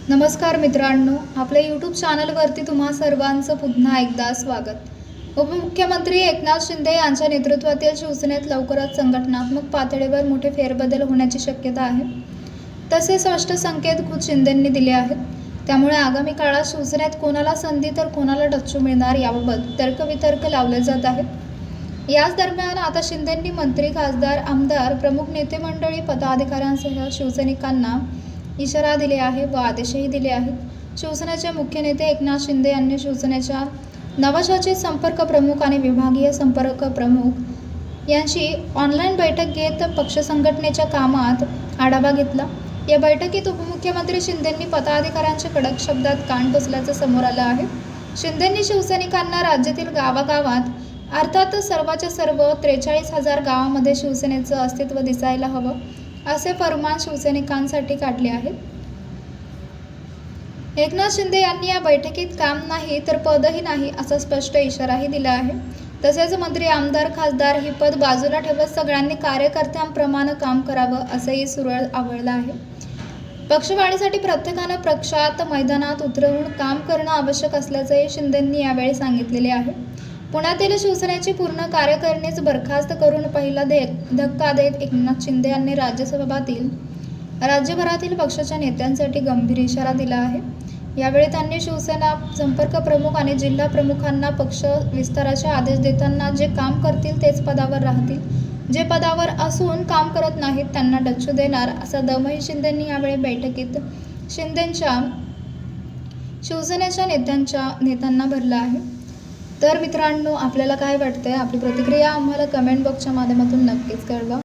नमस्कार मित्रांनो, आपल्या यूट्यूब चॅनलवरती तुम्हा सर्वांचं पुन्हा एकदा स्वागत. उपमुख्यमंत्री एकनाथ शिंदे यांच्या नेतृत्वातील शिवसेनेत लवकरच संघटनात्मक पातळीवर मोठे फेरबदल होण्याची शक्यता आहे. तसे स्पष्ट संकेत खुद शिंदेंनी दिले आहेत. त्यामुळे आगामी काळात शिवसेनेत कोणाला संधी तर कोणाला डच्चू मिळणार याबाबत तर्कवितर्क लावले जात आहेत. याच दरम्यान आता शिंदेंनी मंत्री, खासदार, आमदार, प्रमुख नेते मंडळी, पदाधिकाऱ्यांसह शिवसैनिकांना इशारा दिले आहे व आदेशही दिले आहेत. शिवसेनेचे मुख्य नेते एकनाथ शिंदे यांनी शिवसेनेच्या नवशाचित संपर्क प्रमुख आणि विभागीय संपर्क प्रमुख यांची ऑनलाईन बैठक घेत पक्ष संघटनेच्या कामात आढावा घेतला. या बैठकीत उपमुख्यमंत्री शिंदेंनी पदाधिकाऱ्यांच्या कडक शब्दात कान टोचल्याचं समोर आलं आहे. शिंदेंनी शिवसैनिकांना राज्यातील गावागावात अर्थात सर्वाच्या सर्व 43,000 गावामध्ये शिवसेनेचं अस्तित्व दिसायला हवं असे फर्मान शिवसैनिकांसाठी काढले आहे. एकनाथ शिंदे यांनी या बैठकीत काम नाही तर पदही नाही असा स्पष्ट इशाराही दिला आहे. तसेच मंत्री, आमदार, खासदार ही पद बाजूला ठेवत सगळ्यांनी कार्यकर्त्यांप्रमाणे काम करावं असंही सुरळ आवळलं आहे. पक्षवाढीसाठी प्रत्येकानं पक्षात मैदानात उतरवून काम करणं आवश्यक असल्याचंही शिंदेंनी यावेळी सांगितलेले आहे. पुण्यातील शिवसेनेची पूर्ण कार्यकारिणीच बरखास्त करून पहिला धक्का देत एकनाथ शिंदे यांनी राज्यभरातील पक्षाच्या नेत्यांसाठी गंभीर इशारा दिला आहे. यावेळी त्यांनी शिवसेना संपर्क प्रमुख आणि जिल्हा प्रमुखांना पक्ष विस्ताराचे आदेश देताना जे काम करतील तेच पदावर राहतील, जे पदावर असून काम करत नाहीत त्यांना डच्चू देणार असा दमही शिंदेंनी यावेळी बैठकीत शिवसेनेच्या नेत्यांना भरला आहे. तर मित्रांनो, आपल्याला काय वाटतंय? आपली प्रतिक्रिया आम्हाला कमेंट बॉक्सच्या माध्यमातून नक्कीच कळवा.